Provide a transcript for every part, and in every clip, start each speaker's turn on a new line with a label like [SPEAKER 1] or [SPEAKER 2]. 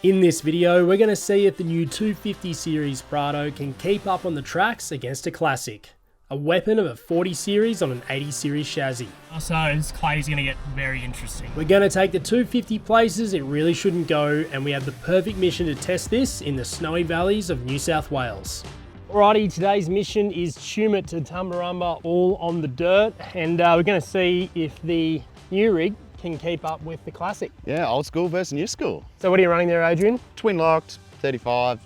[SPEAKER 1] In this video, we're going to see if the new 250 series Prado can keep up on the tracks against a classic, a weapon of a 40 series on an 80 series chassis. So this clay is going to get very interesting. We're going to take the 250 places it really shouldn't go, and we have the perfect mission to test this in the snowy valleys of New South Wales. Alrighty, today's mission is Tumut to Tumbarumba, all on the dirt, and we're going to see if the new rig can keep up with the classic.
[SPEAKER 2] Yeah, old school versus new school.
[SPEAKER 1] So what are you running there, Adrian?
[SPEAKER 2] Twin locked, 35,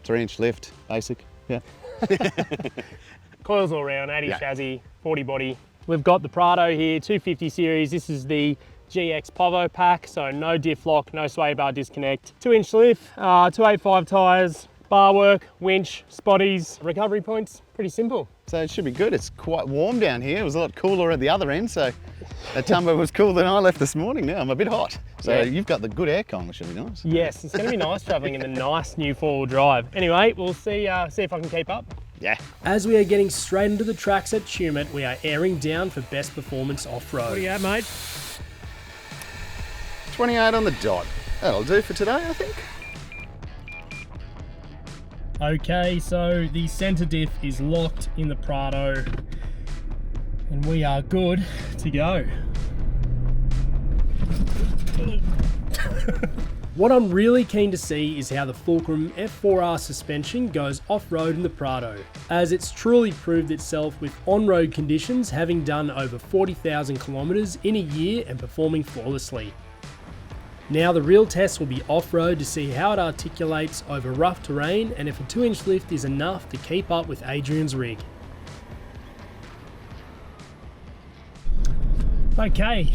[SPEAKER 2] 3-inch lift, basic, yeah.
[SPEAKER 1] Coils all round, 80 chassis, 40 body. We've got the Prado here, 250 series. This is the GX Povo pack, so no diff lock, no sway bar disconnect. 2-inch lift, 285 tyres, bar work, winch, spotties, recovery points, pretty simple.
[SPEAKER 2] So it should be good. It's quite warm down here. It was a lot cooler at the other end, so the Tumbo was cooler than I left this morning. Now I'm a bit hot. So you've got the good aircon, which should be nice.
[SPEAKER 1] Yes, it's going to be nice travelling in the nice new four-wheel drive. Anyway, we'll see if I can keep up.
[SPEAKER 2] Yeah.
[SPEAKER 1] As we are getting straight into the tracks at Tumut, we are airing down for best performance off-road. What do you have, mate?
[SPEAKER 2] 28 on the dot. That'll do for today, I think.
[SPEAKER 1] Okay, so the centre diff is locked in the Prado and we are good to go. What I'm really keen to see is how the Fulcrum F4R suspension goes off-road in the Prado, as it's truly proved itself with on-road conditions, having done over 40,000 kilometres in a year and performing flawlessly. Now the real test will be off-road to see how it articulates over rough terrain and if a 2-inch lift is enough to keep up with Adrian's rig. Okay,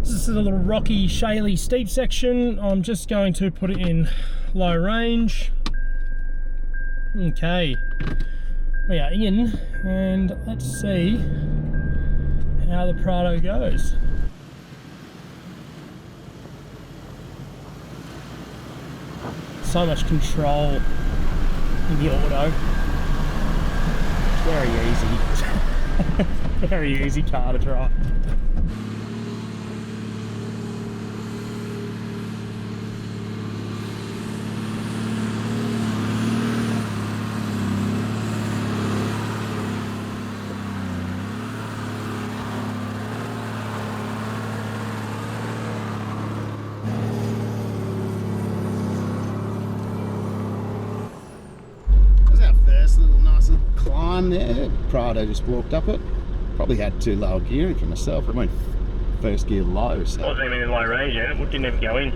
[SPEAKER 1] this is a little rocky, shaly, steep section. I'm just going to put it in low range. Okay, we are in, and let's see how the Prado goes. So much control in the auto. Very easy. Very easy car to drive.
[SPEAKER 2] Climb there, Prado just walked up it. Probably had too low gearing for myself. It went first gear low. So.
[SPEAKER 1] Wasn't even in low range, it didn't even go in.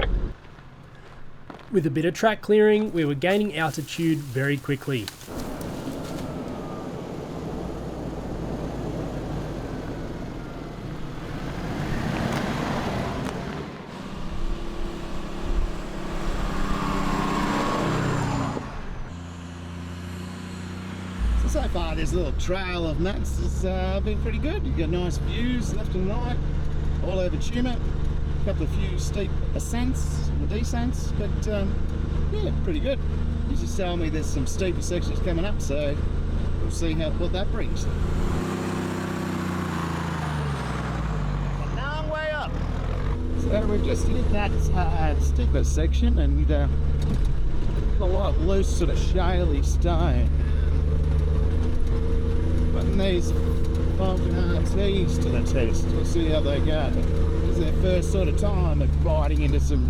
[SPEAKER 1] With a bit of track clearing, we were gaining altitude very quickly.
[SPEAKER 2] So far this little trail of mats has been pretty good. You've got nice views left and right, all over Tumut. A couple of few steep ascents and descents, but yeah, pretty good. You just tell me there's some steeper sections coming up, so we'll see what that brings. A long way up. So we've just hit that steeper section and a lot of loose sort of shaly stone. Putting these Vulcan RTs to the test. We'll see how they go. It's their first sort of time of biting into some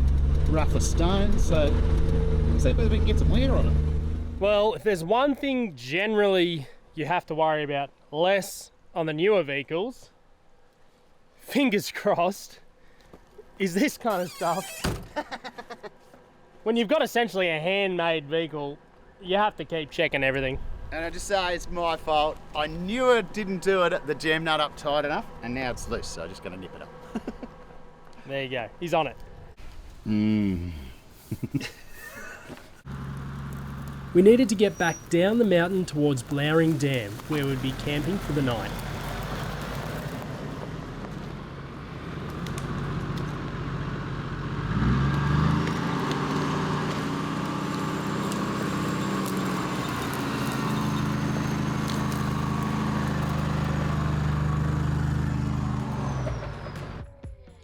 [SPEAKER 2] rougher stones, so we'll see whether we can get some wear on them.
[SPEAKER 1] Well, if there's one thing generally you have to worry about less on the newer vehicles, fingers crossed, is this kind of stuff. When you've got essentially a handmade vehicle, you have to keep checking everything.
[SPEAKER 2] And I just say it's my fault. I knew it didn't do it, the jam nut up tight enough, and now it's loose, so I'm just going to nip it up.
[SPEAKER 1] There you go, he's on it. We needed to get back down the mountain towards Blowering Dam, where we'd be camping for the night.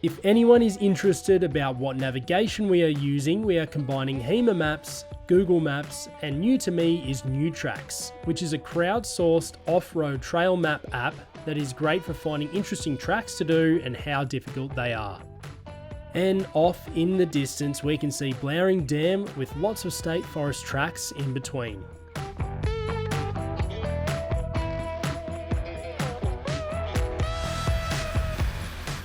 [SPEAKER 1] If anyone is interested about what navigation we are using, we are combining HEMA Maps, Google Maps, and new to me is NewTracks, which is a crowdsourced off-road trail map app that is great for finding interesting tracks to do and how difficult they are. And off in the distance we can see Blowering Dam with lots of state forest tracks in between.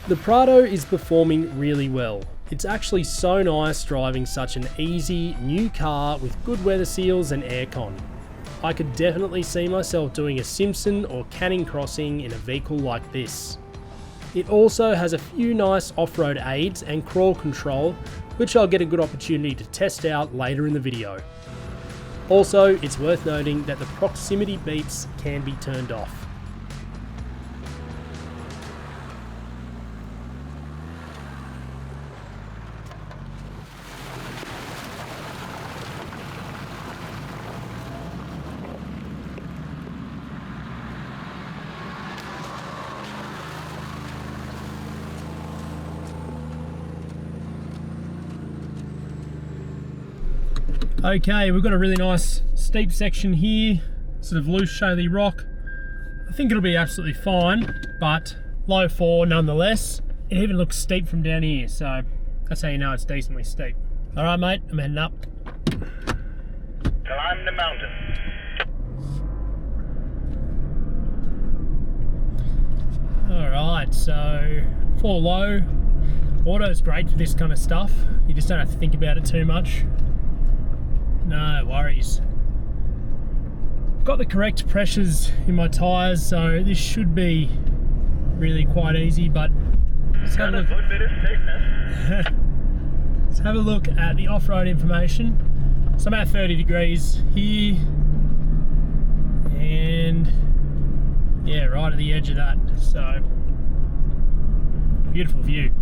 [SPEAKER 1] The Prado is performing really well. It's actually so nice driving such an easy new car with good weather seals and aircon. I could definitely see myself doing a Simpson or Canning crossing in a vehicle like this. It also has a few nice off-road aids and crawl control, which I'll get a good opportunity to test out later in the video. Also, it's worth noting that the proximity beeps can be turned off. Okay, we've got a really nice steep section here, sort of loose shaly rock. I think it'll be absolutely fine, but low 4 nonetheless. It even looks steep from down here, so that's how you know it's decently steep. All right, mate, I'm heading up.
[SPEAKER 3] Climb the mountain.
[SPEAKER 1] All right, so for low, auto's great for this kind of stuff. You just don't have to think about it too much. No worries. I've got the correct pressures in my tyres, so this should be really quite easy, but let's have a look. Let's have a look at the off-road information. So I'm at 30 degrees here, and yeah, right at the edge of that, so beautiful view.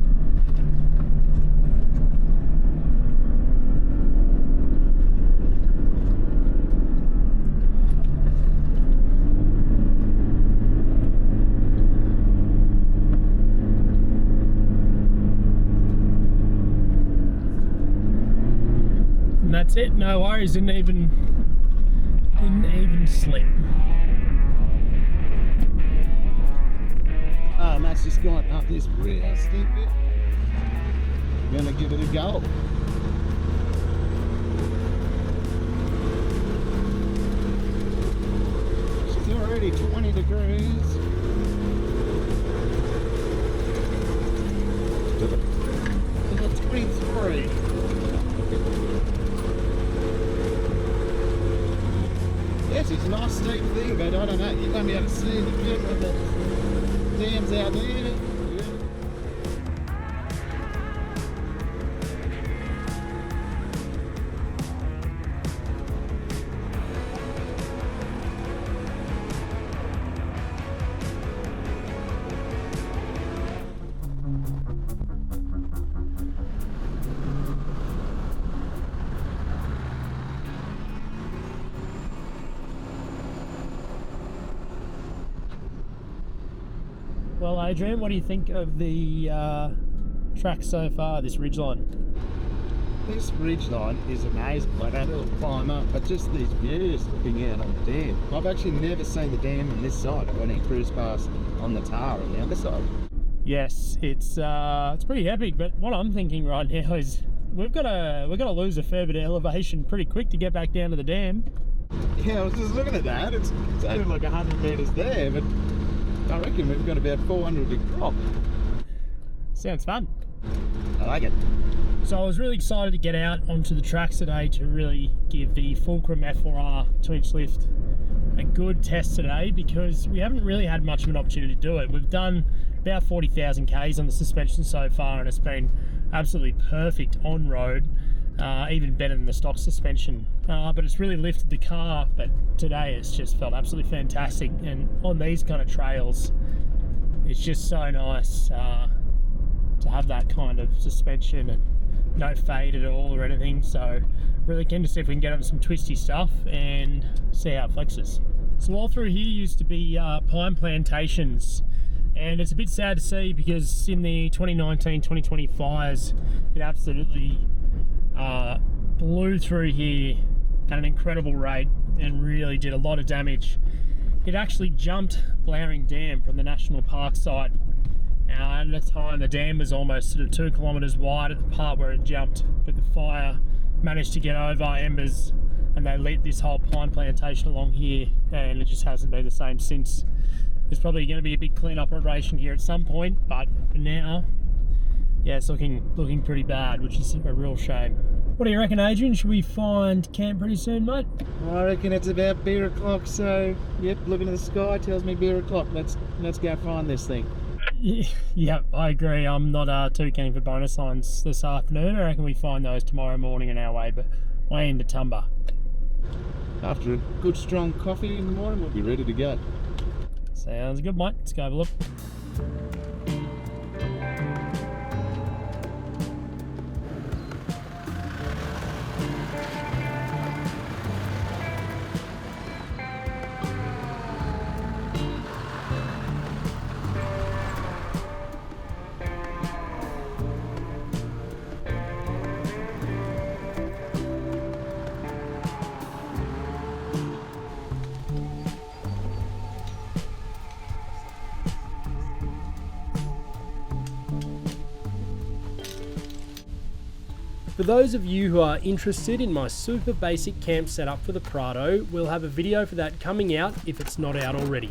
[SPEAKER 1] That's it, no worries, didn't even slip.
[SPEAKER 2] Matt's just gone up this real steep bit. We're gonna give it a go. It's already 20 degrees. It's 23. Yes, it's a nice steep thing, but I don't know, you won't be able to see any bit of the dams out there.
[SPEAKER 1] Well, Adrian, what do you think of the track so far, this ridgeline?
[SPEAKER 2] This ridgeline is amazing, like that little climb up, but just these views looking out on the dam. I've actually never seen the dam on this side. I've only cruised past on the tar on the other side.
[SPEAKER 1] Yes, it's pretty epic, but what I'm thinking right now is we're gonna lose a fair bit of elevation pretty quick to get back down to the dam.
[SPEAKER 2] Yeah, I was just looking at that. It's only like 100 metres there, but I reckon we've got about 400 to drop.
[SPEAKER 1] Sounds fun.
[SPEAKER 2] I like it.
[SPEAKER 1] So I was really excited to get out onto the tracks today to really give the Fulcrum F4R 2-inch lift a good test today, because we haven't really had much of an opportunity to do it. We've done about 40,000 Ks on the suspension so far, and it's been absolutely perfect on road, even better than the stock suspension. But it's really lifted the car, but today it's just felt absolutely fantastic. And on these kind of trails, it's just so nice to have that kind of suspension and no fade at all or anything. So really keen to see if we can get on some twisty stuff and see how it flexes. So all through here used to be pine plantations, And it's a bit sad to see because in the 2019-2020 fires, it absolutely blew through here at an incredible rate and really did a lot of damage. It actually jumped Blowering Dam from the national park site. At the time, the dam was almost sort of 2 kilometres wide at the part where it jumped, but the fire managed to get over embers and they lit this whole pine plantation along here, and it just hasn't been the same since. There's probably going to be a big clean-up operation here at some point, but for now, yeah, it's looking pretty bad, which is a real shame. What do you reckon, Adrian? Should we find camp pretty soon, mate?
[SPEAKER 2] I reckon it's about beer o'clock, so yep, looking at the sky tells me beer o'clock. Let's go find this thing.
[SPEAKER 1] Yeah, I agree. I'm not too keen for bonus signs this afternoon. I reckon we find those tomorrow morning on our way into Tumba.
[SPEAKER 2] After a good strong coffee in the morning, we'll be ready to go.
[SPEAKER 1] Sounds good, mate. Let's go have a look. For those of you who are interested in my super basic camp setup for the Prado, we'll have a video for that coming out if it's not out already.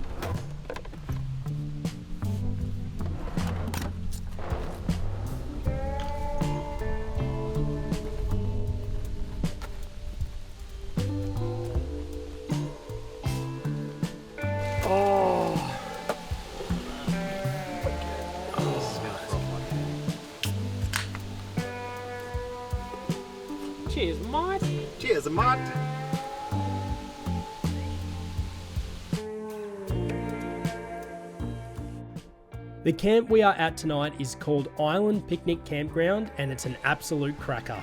[SPEAKER 1] Cheers, mate.
[SPEAKER 2] Cheers, mate.
[SPEAKER 1] The camp we are at tonight is called Island Picnic Campground, and it's an absolute cracker.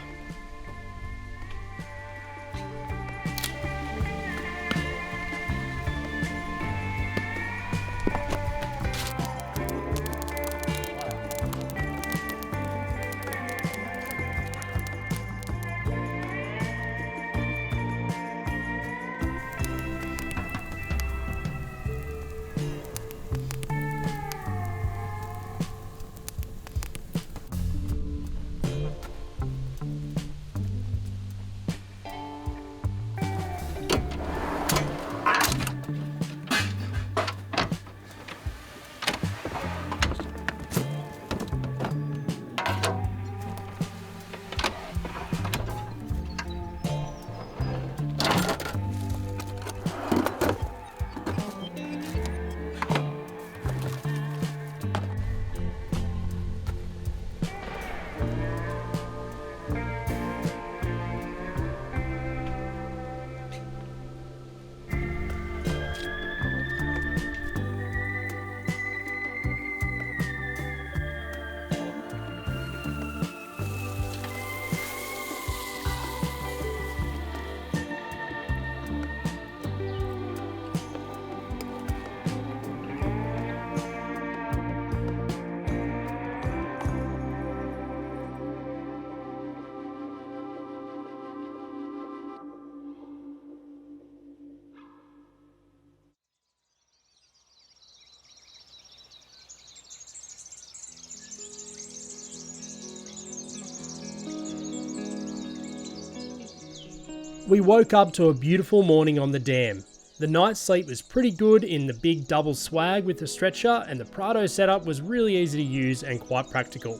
[SPEAKER 1] We woke up to a beautiful morning on the dam. The night's sleep was pretty good in the big double swag with the stretcher, and the Prado setup was really easy to use and quite practical.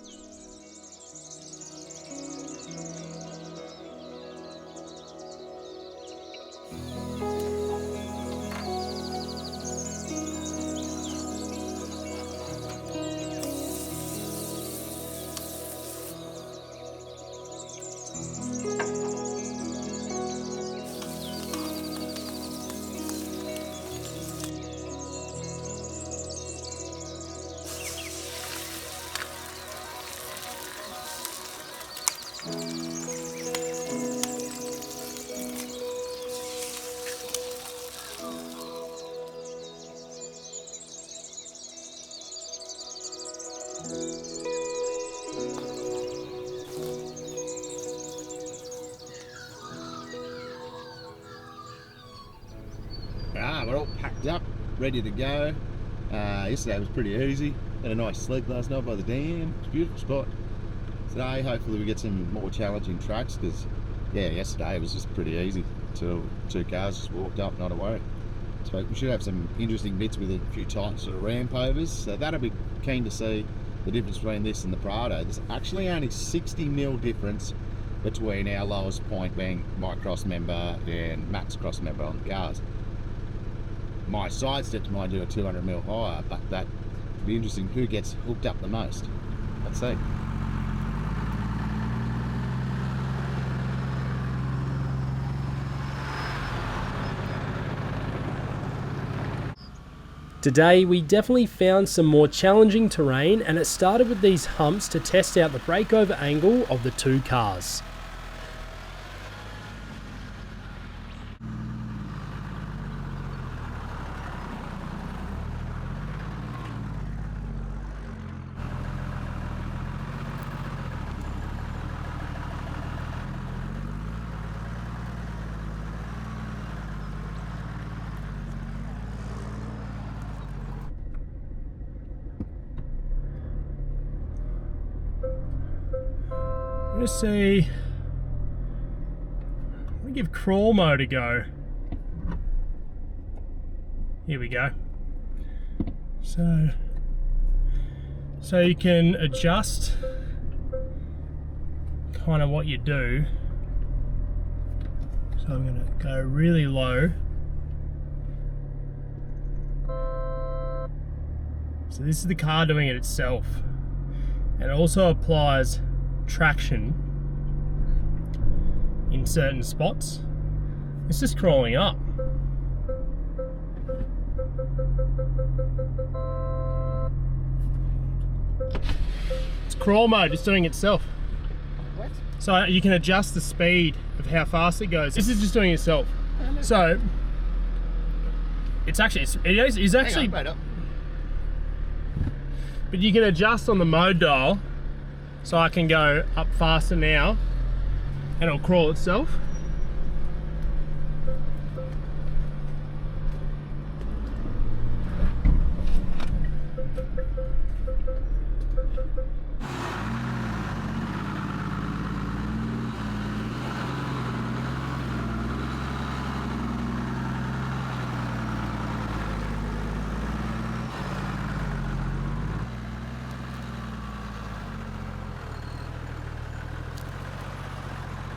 [SPEAKER 2] no, we're all packed up, ready to go. Yesterday was pretty easy. Had a nice sleep last night by the dam. It's a beautiful spot. Today, hopefully we get some more challenging tracks, because yeah, yesterday it was just pretty easy until 2 cars just walked up, not a worry. So we should have some interesting bits with a few tight sort of ramp overs. So that'll be keen to see the difference between this and the Prado. There's actually only 60mm difference between our lowest point being my cross member and Matt's cross member on the cars. My side steps might do a 200mm higher, but that will be interesting who gets hooked up the most. Let's see.
[SPEAKER 1] Today we definitely found some more challenging terrain, and it started with these humps to test out the breakover angle of the 2 cars. Let's see. I'm gonna give crawl mode a go. Here we go. So you can adjust kind of what you do. So I'm gonna go really low. So this is the car doing it itself. And it also applies traction in certain spots. It's just crawling up. It's crawl mode, it's doing it itself.
[SPEAKER 2] What?
[SPEAKER 1] So you can adjust the speed of how fast it goes. This is just doing it itself. So it's actually, it is actually,
[SPEAKER 2] Hang on, wait up.
[SPEAKER 1] but you can adjust on the mode dial. So I can go up faster now and it'll crawl itself.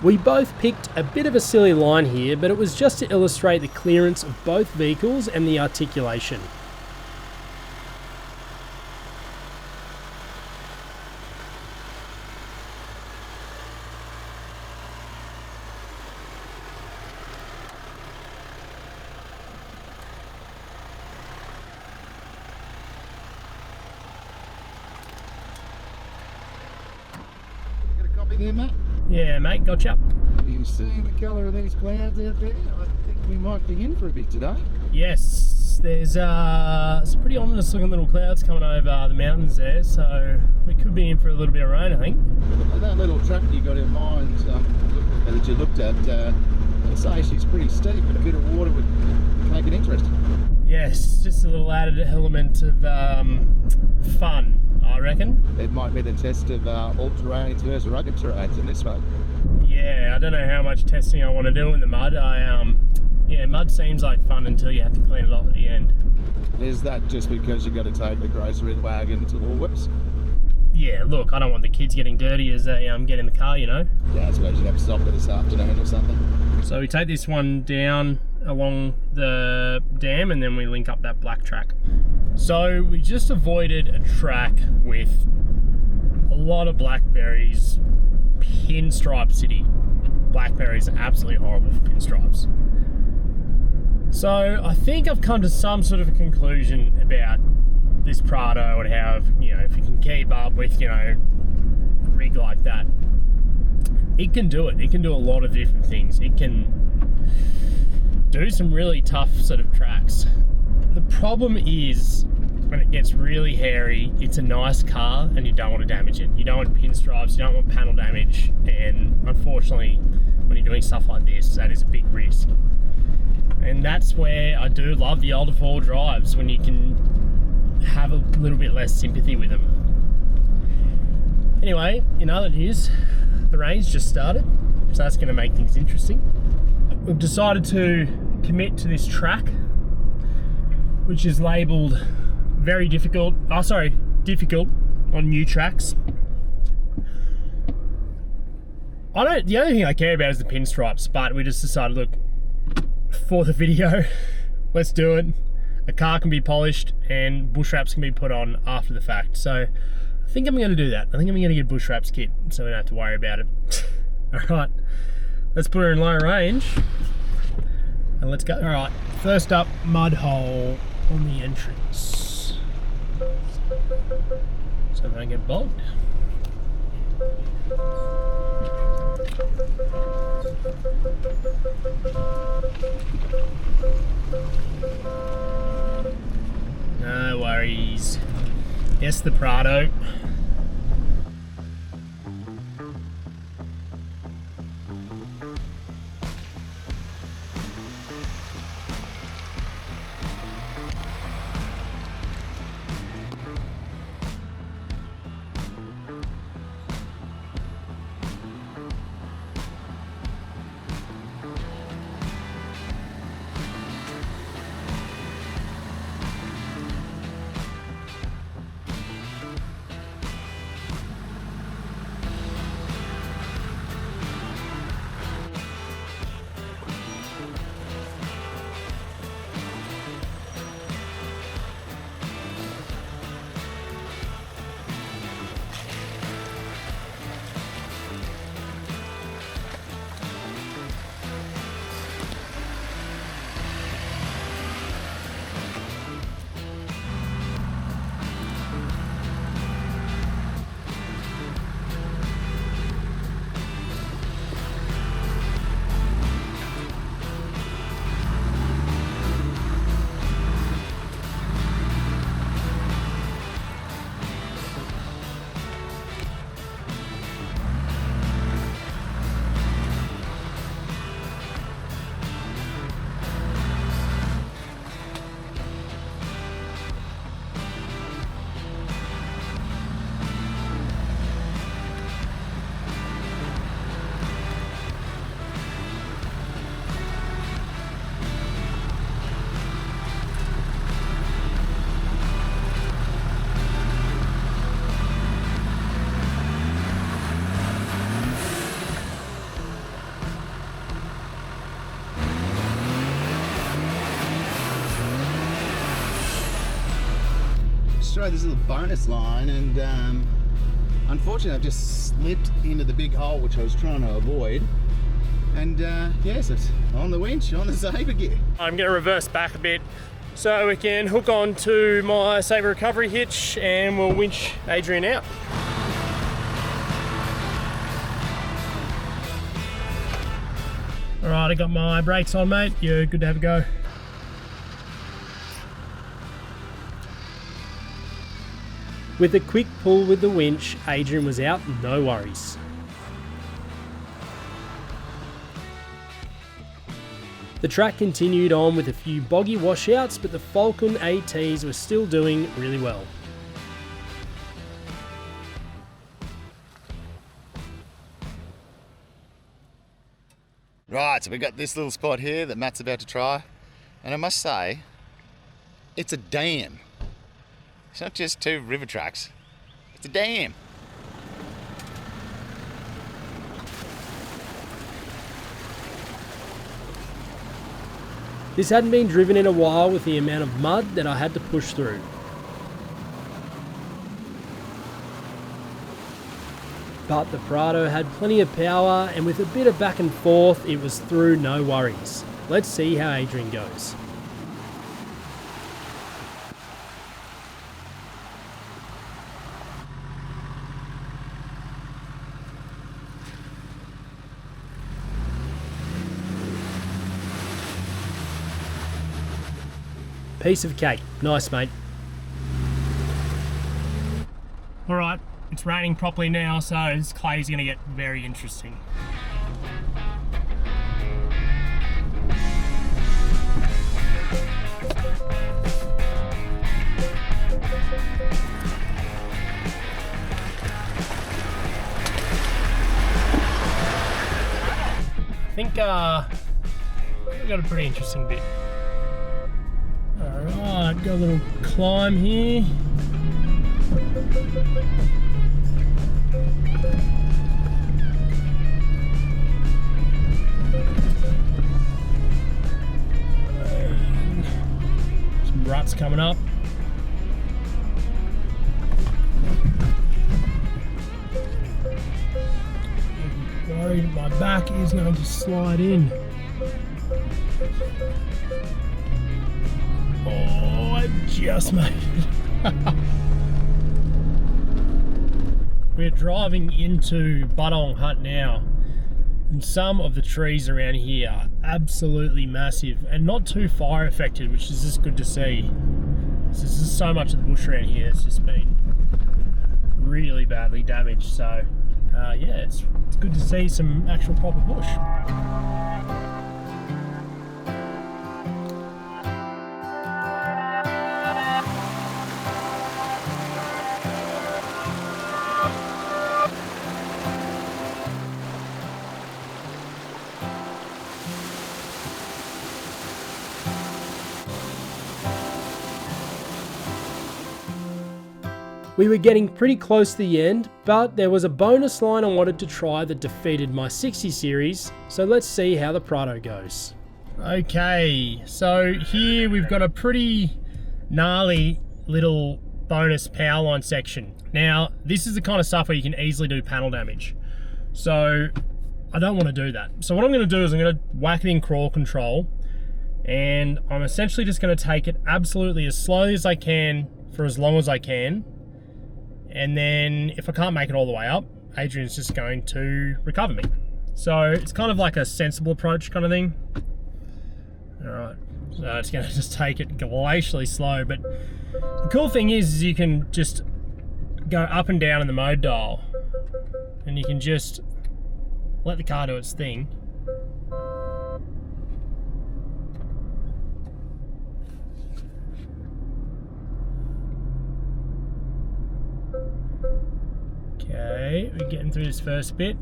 [SPEAKER 1] We both picked a bit of a silly line here, but it was just to illustrate the clearance of both vehicles and the articulation.
[SPEAKER 2] Got a copy there, Matt?
[SPEAKER 1] Yeah, mate, gotcha.
[SPEAKER 2] You see the colour of these clouds out there? I think we might be in for a bit today.
[SPEAKER 1] Yes, there's some pretty ominous looking little clouds coming over the mountains there, so we could be in for a little bit of rain, I think.
[SPEAKER 2] That little track you got in mind that you looked at, I'd say she's pretty steep, but a bit of water would make it interesting.
[SPEAKER 1] Yes, just a little added element of fun, I reckon.
[SPEAKER 2] It might be the test of all-terrains versus rugged terrains in this one.
[SPEAKER 1] Yeah, I don't know how much testing I want to do in the mud. Yeah, mud seems like fun until you have to clean it off at the end.
[SPEAKER 2] Is that just because you've got to take the grocery wagon to Woolworths?
[SPEAKER 1] Yeah, look, I don't want the kids getting dirty as they get in the car, you know.
[SPEAKER 2] Yeah, I suppose you'd have to stop it this afternoon or something.
[SPEAKER 1] So we take this one down along the dam and then we link up that black track. So we just avoided a track with a lot of blackberries, pinstripe city. Blackberries are absolutely horrible for pinstripes. So I think I've come to some sort of a conclusion about this Prado and how, if you can keep up with, a rig like that, it can do it. It can do a lot of different things. It can do some really tough sort of tracks. The problem is when it gets really hairy, it's a nice car and you don't want to damage it. You don't want pinstripes, you don't want panel damage, and unfortunately when you're doing stuff like this, that is a big risk. And that's where I do love the older four drives, when you can have a little bit less sympathy with them. Anyway, in other news, the rain's just started, so that's going to make things interesting. We've decided to commit to this track, which is labelled very difficult. Difficult on new tracks. The only thing I care about is the pinstripes, but we just decided, look, for the video, let's do it. A car can be polished and bush wraps can be put on after the fact. So I think I'm going to do that. I think I'm going to get a bush wraps kit so we don't have to worry about it. Alright, let's put her in low range and let's go. Alright, first up, mud hole on the entrance, so I don't get bogged. No worries. Yes, the Prado.
[SPEAKER 2] Throw this little bonus line, and unfortunately I've just slipped into the big hole which I was trying to avoid, and yes, it's on the winch, on the Sabre gear.
[SPEAKER 1] I'm going to reverse back a bit so we can hook on to my Sabre recovery hitch and we'll winch Adrian out. Alright, I got my brakes on, mate. You're good to have a go. With a quick pull with the winch, Adrian was out, no worries. The track continued on with a few boggy washouts, but the Falcon ATs were still doing really well.
[SPEAKER 2] Right, so we've got this little spot here that Matt's about to try, and I must say, it's a dam. It's not just two river tracks, it's a dam.
[SPEAKER 1] This hadn't been driven in a while with the amount of mud that I had to push through. But the Prado had plenty of power, and with a bit of back and forth, it was through no worries. Let's see how Adrian goes. Piece of cake. Nice, mate. Alright, it's raining properly now, so this clay's going to get very interesting. think we got a pretty interesting bit. Alright, got a little climb here. Some ruts coming up. Worried my back is going to slide in. Oh, I just made it. We're driving into Budong Hut now, and some of the trees around here are absolutely massive and not too fire affected, which is just good to see. There's just so much of the bush around here that's just been really badly damaged, so yeah, it's good to see some actual proper bush. We were getting pretty close to the end, but there was a bonus line I wanted to try that defeated my 60 series, so let's see how the Prado goes. Okay, so here we've got a pretty gnarly little bonus power line section. Now, this is the kind of stuff where you can easily do panel damage, so I don't want to do that. So what I'm going to do is I'm going to whack it in crawl control, and I'm essentially just going to take it absolutely as slowly as I can for as long as I can. And then if I can't make it all the way up, Adrian's just going to recover me. So it's kind of like a sensible approach kind of thing. All right, so it's gonna just take it glacially slow. But the cool thing is you can just go up and down in the mode dial, and you can just let the car do its thing. Okay, we're getting through this first bit,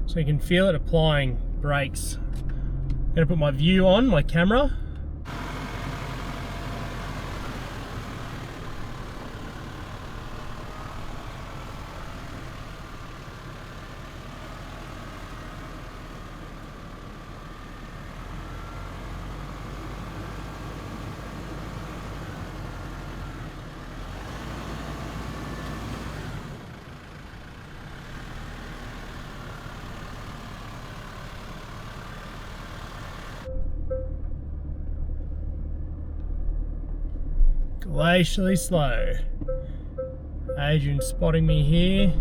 [SPEAKER 1] so you can feel it applying brakes. I'm going to put my view on, my camera. Glacially slow. Adrian spotting me here.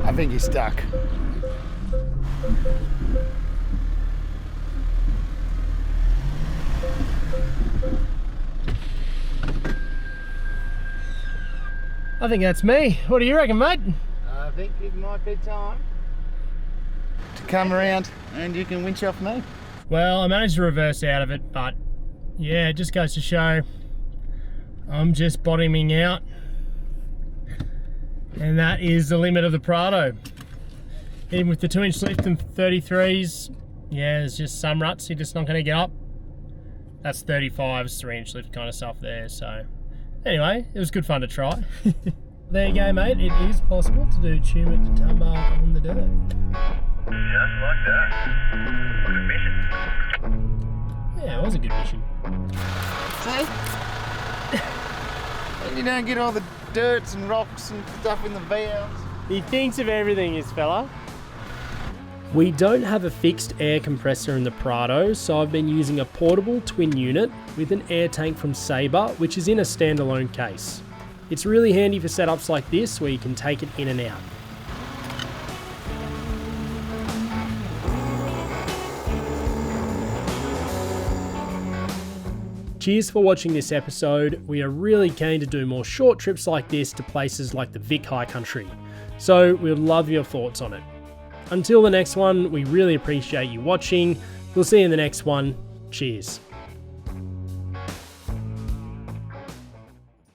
[SPEAKER 2] I think he's stuck.
[SPEAKER 1] I think that's me. What do you reckon, mate?
[SPEAKER 2] I think it might be time to come around and you can winch off me.
[SPEAKER 1] Well, I managed to reverse out of it, but yeah, it just goes to show I'm just bottoming out. And that is the limit of the Prado. Even with the 2-inch lift and 33s, yeah, there's just some ruts you're just not going to get up. That's 35s, 3-inch lift kind of stuff there, so anyway, it was good fun to try. There you go, mate. It is possible to do tune it to tumble on the dirt.
[SPEAKER 3] Just like that. What a mission.
[SPEAKER 1] Yeah, it was a good mission.
[SPEAKER 2] See? And you don't get all the dirts and rocks and stuff in the valves.
[SPEAKER 1] He thinks of everything, this fella. We don't have a fixed air compressor in the Prado, so I've been using a portable twin unit with an air tank from Sabre, which is in a standalone case. It's really handy for setups like this where you can take it in and out. Cheers for watching this episode. We are really keen to do more short trips like this to places like the Vic High Country, so we'd love your thoughts on it. Until the next one, we really appreciate you watching. We'll see you in the next one. Cheers.